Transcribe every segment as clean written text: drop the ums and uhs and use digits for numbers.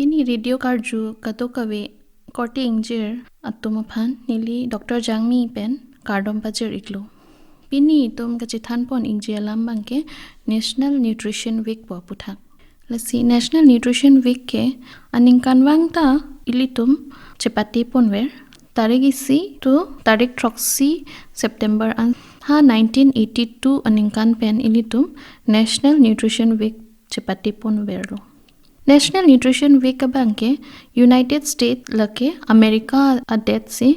Pini radio karju katokawe korte injir atumaphan nili Dr. Jangmi pen kardom pajer iklo. Pini tum kachithan pon injir lambang ke National Nutrition Week po puthak. Lasi National Nutrition Week ke aning kanwang ta ilitum chepati ponwer tarigisi to tarik troksi September an ha 1982 aning kan pen ilitum National Nutrition Week chepati ponwer lo. National Nutrition Week abangke United States lake America adet se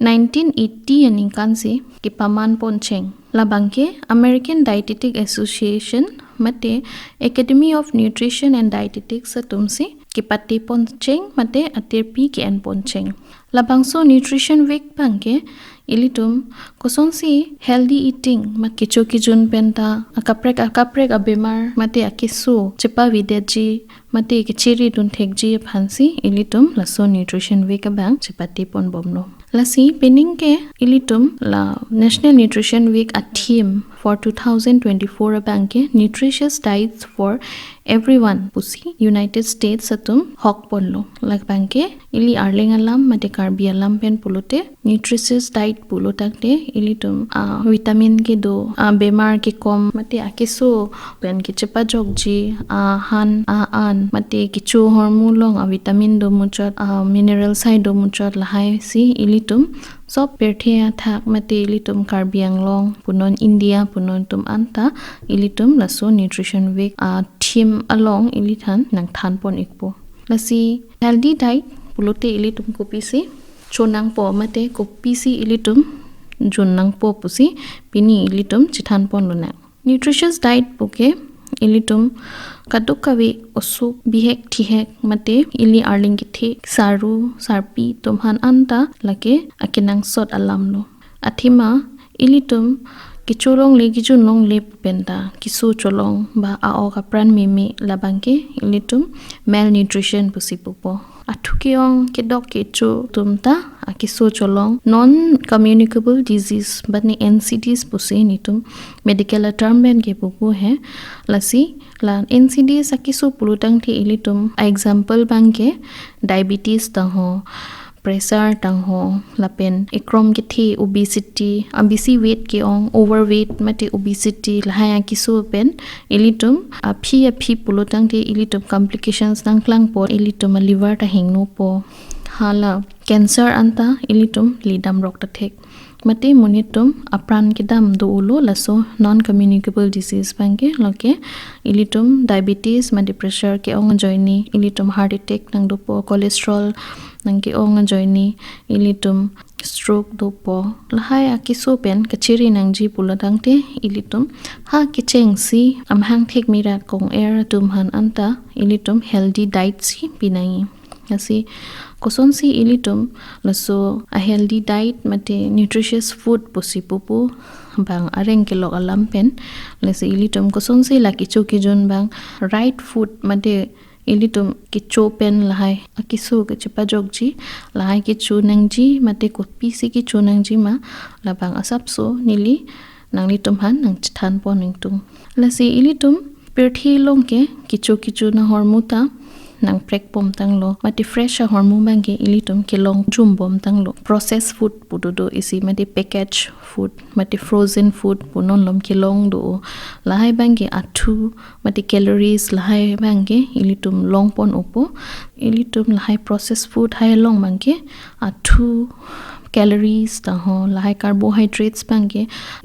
1980 aning kan se ki paman poncheng labangke American Dietetic Association mate Academy of Nutrition and Dietetics satumse ki pati poncheng mate atirpi ki en poncheng labangso Nutrition Week bangke ilitum kosonsi healthy eating mat kecho kijun penta akaprek abemar mate akisu chepa videji mate kichiri dun thekji phansi ilitum laso Nutrition Week abang chepati pon bomno lasi pening ke ilitum la National Nutrition Week a theme for 2024 abangke nutritious diets for everyone pusi United States satum hok ponlo lagbangke ili arling alam mate Karbi alam pen pulote nutritious diet pulo takte ilitum vitamin ke do bemar ke kom mate akiso pen ke chepa jogji han an mate kichu hormulong vitamin do muchot mineral side do muchot lahai si ilitum sob perthea thak mate ilitum Karbi anglong punon India punon tum anta ilitum laso Nutrition Week theme along ilithan nang than pon ikpo lasi healthy diet pulote ilitum kopisi chonang po mate kopisi ilitum junang po pusi pini ilitum chithan pon luna nutritious diet poke ilitum kadukawe osuk bihek thihek mate ili arling kithe saru sarpi tomhan anta lake akinang sot alamno athima ilitum kichulong le gijunlong le penta kisu cholong ba ao kapran meme labangke ilitum malnutrition pusipopo athukiong kedok kecho tumta akisu cholong non communicable disease batni NCDs pusi nitum medical term ben ke pupu he lasi la NCDs akisu pulutang thi ilitum example bangke diabetes ta ho pressure tang ho lapen ekrom ki thi obesity ambisi weight ke ong overweight mate obesity lahaya kisu pen ilitum aphi pulotang thi ilitum complications nang klang po ilitum liver ta hingno po hala cancer anta ilitum lidam rok ta thek mate monitum apran kidam do ulo laso non communicable disease bangke loke ilitum diabetes mate pressure ke ong joini ilitum heart attack nang do po cholesterol nangki ong joini ilitum stroke do po lahai akiso pen kachiri nangji puladangte ilitum ha kicheng si amhang thek mirat kong air tumhan anta ilitum healthy diet si pinai asi kosonsi ilitum laso a healthy diet mate nutritious food posipupu bang areng kilo alampen lase ilitum kosonsi la kijun bang right food mate ilitum kicho pen lahai akisu ke chepa jogji lahai kichu nangji mate ko pisi kichu nangji ma labang asapso nili nanglitum han nang than pon ningtung lasi ilitum perthi longke kichu na hormuta nang prek pom tanglo mate fresh hormone bangke ilitum kelong jum bom tanglo processed food pudodo isi mate packaged food mate frozen food punon lom kelong do lahai bangke athu mate calories lahai bangke ilitum long pon opo ilitum lahai processed food hai long bangke athu calories ta ho lahai carbohydrates bangke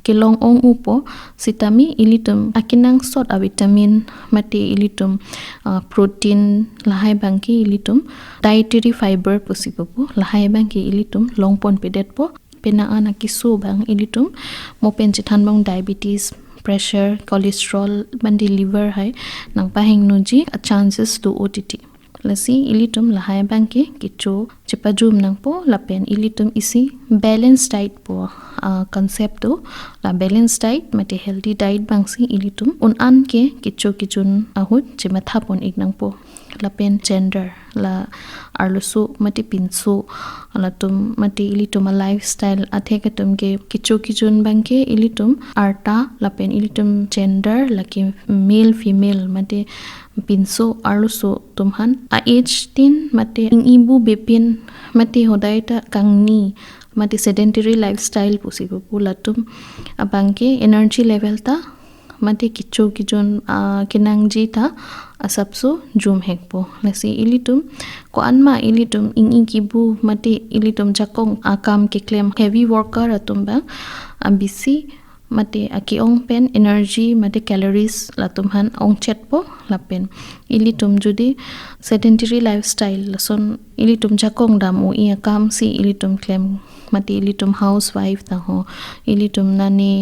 kelong ong upo sitami ilitum akinang sot a vitamin mate ilitum protein lahai bangke ilitum dietary fiber posipopo lahai bangke ilitum longpon pedet po pena ana kisu bang ilitum mopen chithan bang diabetes pressure cholesterol bandi liver hai nang pahing nuji a chances to OTT lasi ilitum lahai bangke kicho chepajum nang po lapen ilitum isi balanced diet po concept to la balanced diet mate healthy diet bangsi ilitum un an ke kicho kichun ahut chematha pon ignang po lapen gender la arlusu mati pinsu la tum mati ilitum a lifestyle atheka tum ke kichu kijun bangke ilitum arta lapen ilitum gender laki male female mati pinsu arlusu tumhan a age tin mati ibu bepin mati hodaita kangni mati sedentary lifestyle pusibu pulatum abangke energy level ta mati kichu kijun kinangji ta asapso zoom hekpo lasi ilitum ko anma ilitum kibu mati ilitum jakong akam ke claim heavy worker atumba ambisi mati aki ong pen energy mati calories latumhan ong chetpo lapen ilitum judi sedentary lifestyle lason ilitum jakong dam o i akam si ilitum claim mati ilitum housewife ta ho ilitum nani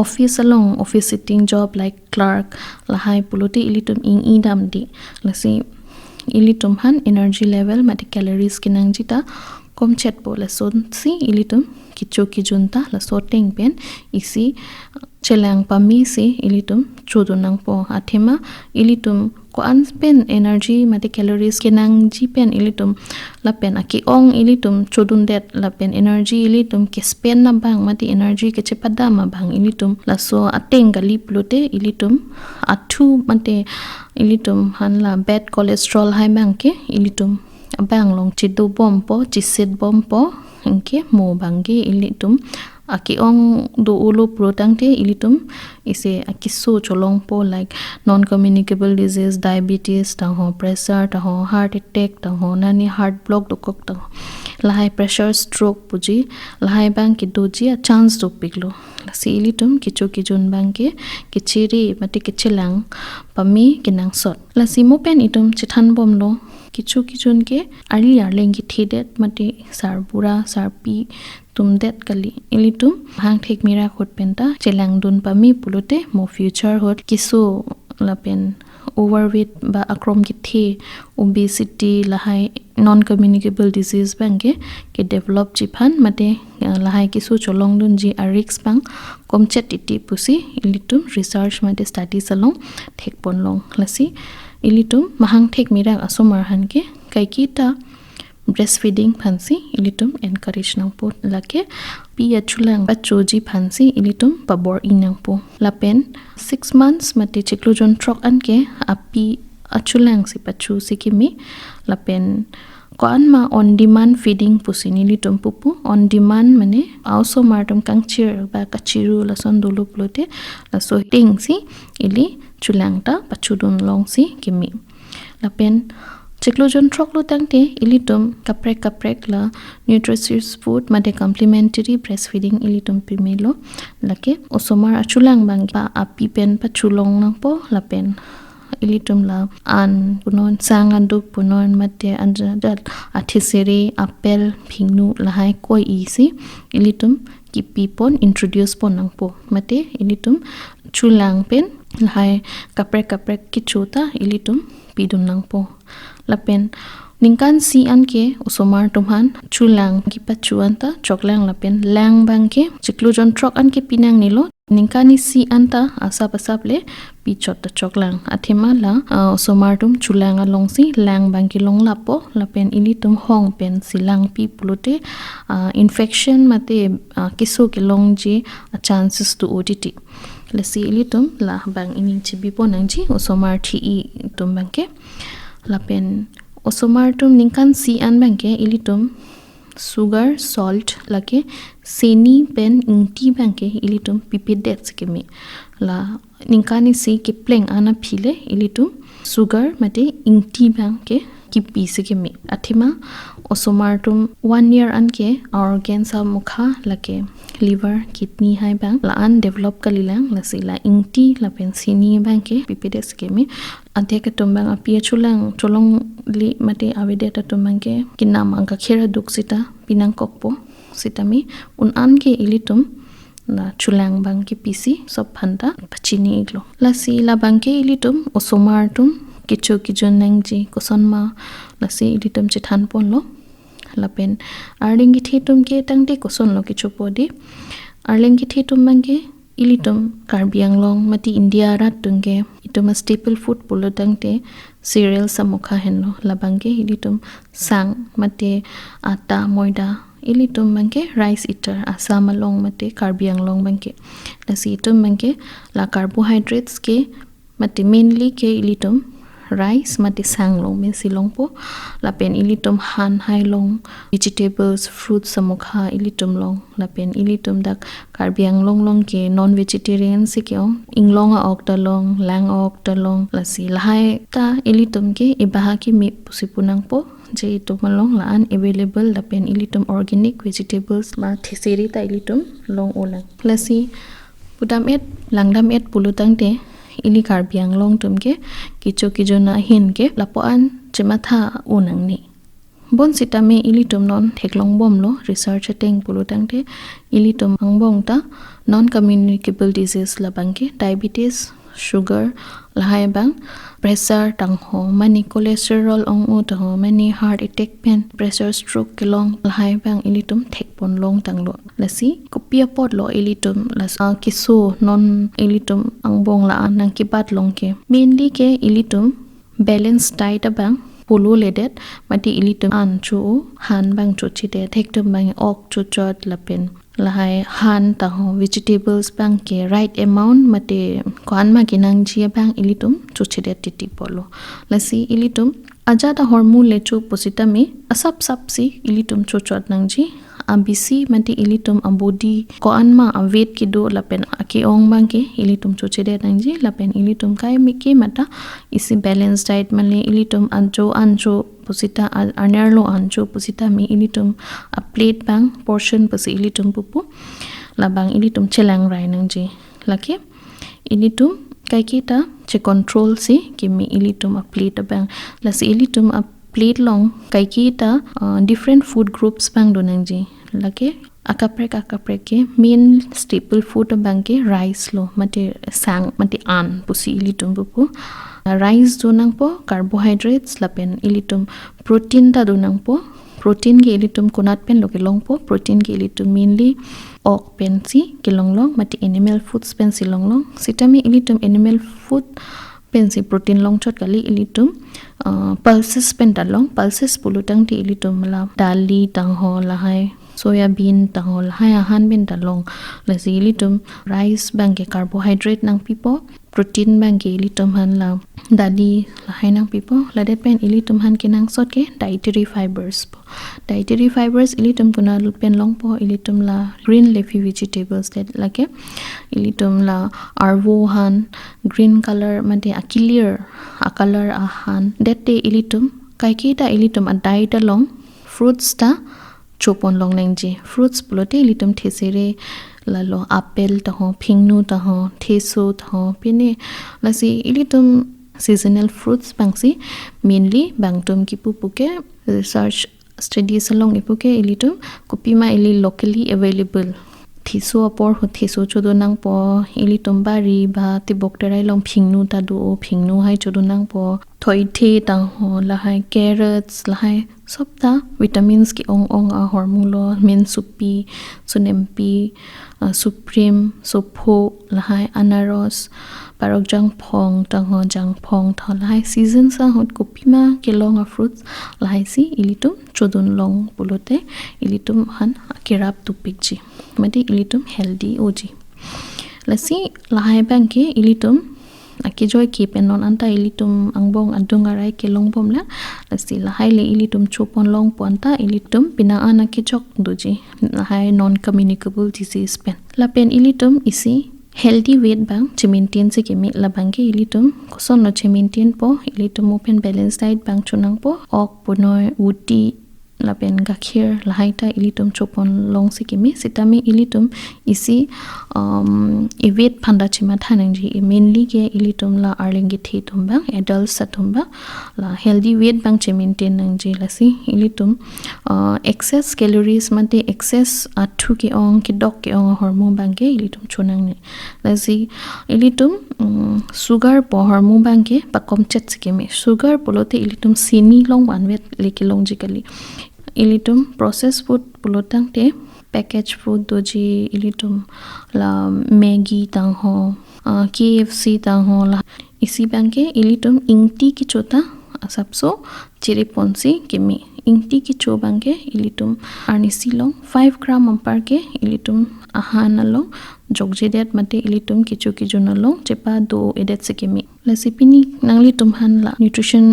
office along office sitting job like clerk lahai puluti ilitum idam di lasi ilitum han energy level mati calories kinang jita kom chet po lason si ilitum kicho kijunta la sorting pen isi chelang pami si ilitum chodunang po athema ilitum ko an pen energy mati calories kinang ji pen ilitum la pen aki ong ilitum chodun det la pen energy ilitum ke spend na bang mati energy ke chepada ma bang ilitum la so ateng gali plote ilitum athu mate ilitum han la bad cholesterol hai bang ke ilitum bang long chidu bompo chisit bompo engke mo bangge ilitum aki ong do ulo protang te ilitum ise akiso cholong po like non communicable disease diabetes ta ho pressure ta ho heart attack ta ho nani heart block dokok ta la high pressure stroke puji la high bang ki doji a chance to piglo la si ilitum kicho kijun bang ke kichiri mati kichilang pami kinang sot la si mo pen itum chithan bom lo kichu kijun ke ali arleng ki thidet mati sar bura sar pi tumdet kali ilitum hang thek mira khot penta chelang dun pami pulute mo future hot kiso lapen overweight ba akrom ki the obesity lahai non communicable disease bange ke develop jiphan mate lahai kiso cholong dun ji arix bang komchet iti pusi ilitum research mate studies along thek ponlong lasi ilitum mahang thek mira asomar han ke kaikita breastfeeding phansi ilitum encourage nang po lake pi achulang pachoji phansi ilitum pabor inang po lapen 6 months mate chiklujon trok anke api achulang si pachu sikimi lapen koan ma on demand feeding pusini litum pupu on demand mane also martum kangchir ba kachiru lason dulu plote laso ting si ili chulangta pachudun long si kimi lapen chiklojon troklo tangte ilitum kaprek la nutritious food made complementary breastfeeding ilitum pimelo lake osomar achulang bang pa api pen pachulong nang po lapen ilitum la an punon sangandu punon mate anjadal athiseri apel phingnu lahai koi isi ilitum kipipon introduce pon nang po mate ilitum chulang pen lahai kaprek kichuta ilitum pidun nang po lapen ningkan si anke usomar tumhan chulang ki pachuanta choklang lapen lang bangke chiklujon trok anke pinang nilo ningkani si anta asap le pichot ta choklang athema la usomar tum chulang alongsi lang bangki long lapo lapen ilitum hong pen silang pi pulute infection mate kiso ke longji chances to ODT lesi ilitum la bang inin chibi ponangji usomar thi tum bangke lapen osomar tum ningkan si an bangke ilitum sugar salt lake seni pen ingti bangke ilitum pipidet skemi la ningkani si kipleng ana phile ilitum sugar mate ingti bangke kipi skemi athima osomar tum 1 year anke organs sa mukha lake liver kidney hai bang la an develop kalilang la sila ingti la pensini bangke pipides skemi ante ka tumbang apia chulang cholong li mate avide ta tumbangke kinam angka khera duksita pinang kokpo sitami un anke ilitum na chulang bangke pisi sob phanta pachini iglo la sila bangke ilitum osomar tum kicho kijon nangji kosonma la si ilitum chithan ponlo lapen arlingi thetum ke tangte koson lo kicho podi arlingi thetum bangke ilitum Karbi Anglong mati India rat tungge itum staple food pulutang te cereal samukha henlo labangge ilitum sang mate ata moida ilitum mangke rice eater asam along mate Karbi Anglong bangke lasi itum mangke la carbohydrates ke mate mainly ke ilitum rice mati sang long min silong po lapen ilitum han hai long vegetables fruits samukha ilitum long lapen ilitum dak Karbi Anglong long ke non vegetarian se ke inglong ok ta long lang ok ta long lasi lahai ta ilitum ke ibaha ki mi pusipunang po je itu malong laan available lapen ilitum organic vegetables ma theseri ta ilitum long olang lasi pudam et langdam et pulutang te ili Karbi Anglong tumke kicho na hin ke lapoan chematha unang ni bon sitame ili tum non theklong bom lo research ateng pulutang te ili tum angbong ta non communicable disease labangke diabetes sugar lahai bang pressure tang ho mani cholesterol ong u to mani heart attack pen pressure stroke kelong lahai bang ilitum thekpon long tang lo lasi kopia pot lo ilitum las kisu non ilitum angbong la anang kibat long ke mainly ke ilitum balanced diet bang pulu ledet mati ilitum an chu han bang chu chi de thektum bang ok chu chot lapen lahai han ta ho vegetables bang ke right amount mate kwan ma kinang ji bang ilitum chu chi de titi polo lasi ilitum aja ta hormone le chu posita me asap sap si ilitum chu chot nang ji ambisi mate ilitum ambodi ko anma weight ki do lapen aki ong bang ke ilitum chu chi de nang ji lapen ilitum kai mi ke mata isi balanced diet male ilitum anjo posita anerlo anjo posita mi ilitum a plate bang portion pasi ilitum pupu labang ilitum chelang rai nang ji lake ilitum kai kita che control si kimi ilitum a plate bang lasi ilitum a plate long kai kita different food groups bang do nang ji lake akaprek ke main staple food bang ke rice lo mate sang mate an pusi ilitum pupu rice do nang po carbohydrates lapen ilitum protein ta do nang po protein ke ilitum konat pen lo ke long po protein ke ilitum mainly ok pen si ke long mate animal foods pen si long sitami ilitum animal food pen si protein long chot kali ilitum pulses pen ta long pulses pulutang ti ilitum la dali tang ho la hai soya bean ta ho la hai han ben ta long la si ilitum rice bang ke carbohydrate nang pipo protein bang ke ilitum han la dali la hai nang pipo la det pen ilitum han ke nang sot ke dietary fibers po dietary fibers ilitum kuna pen long po ilitum la green leafy vegetables that like ilitum la arvo han green color mate a clear a color a han that te ilitum kai ki ta ilitum a diet along fruits ta chopon long nangji fruits plote ilitum thesere lalo apple ta ho phingnu ta ho theso ta ho pine lasi ilitum seasonal fruits bangsi mainly bangtum ki pupuke research studies along ipuke ilitum kopima ili locally available thiso apor ho thiso chodo nang po ilitum bari ba tibok terai long phingnu ta do phingnu hai chodo nang po thoi the ta ho la hai carrots la hai sobta vitamins ki ong a hormone lo min supi sunempi supreme sopho la hai anaros parok jang phong tang ho jang phong tha la hai season sa hot kopima ke long a fruits la hai si ilitum chodun long pulote ilitum han kirap tu pikji mate ilitum healthy oji lasi la hai bang ke ilitum aki joy ki penon anta ilitum angbong adunga rai ke long bomla lasi la hai le ilitum chopon long ponta ilitum pina ana ki chok doji la hai non communicable disease pen la pen ilitum isi healthy weight bang che maintain se ke mi la bang ke ilitum koson no che maintain po ilitum open balanced diet bang chunang po ok ponoi uti la pen gakhir la haita ilitum chopon long se ke mi sitami ilitum isi weight phanda chima thanang ji mainly ke ilitum la arlengi thi thumba adults sathumba la healthy weight bang che maintain nang ji lasi ilitum excess calories mate excess athu ke ong ki dok ke ong hormone bang ke ilitum chunang ni lasi ilitum sugar po hormone bang ke pakom chet se ke mi sugar polote ilitum sini long one wet leki long ji kali ilitum processed food pulotang te package food doji ilitum la Maggi tang ho KFC tang ho la isi bangke ilitum ingti ki chota asapso chiri ponsi kimi ingti ki cho bangke ilitum arnisi long 5 gram ampar ke ilitum ahana long jogjedet mate ilitum kichu kijuna long chepa do edet sikimi la sipini nangli tum han la nutrition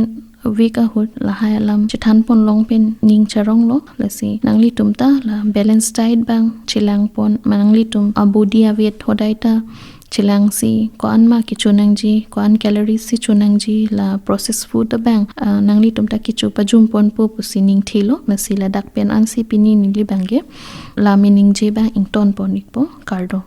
week ahut la hayalam chithan pon long pen ning charong lo lasi nangli tumta la balanced diet bang chilang pon manangli tum body weight hodaita chilang si koan ma kichu nangji koan calories si chunangji la processed food bang nangli tumta kichu pajum pon pu pusining thilo nasi la dak pen an si pini ningli bangge la meaning je bang ington pon ikpo kardo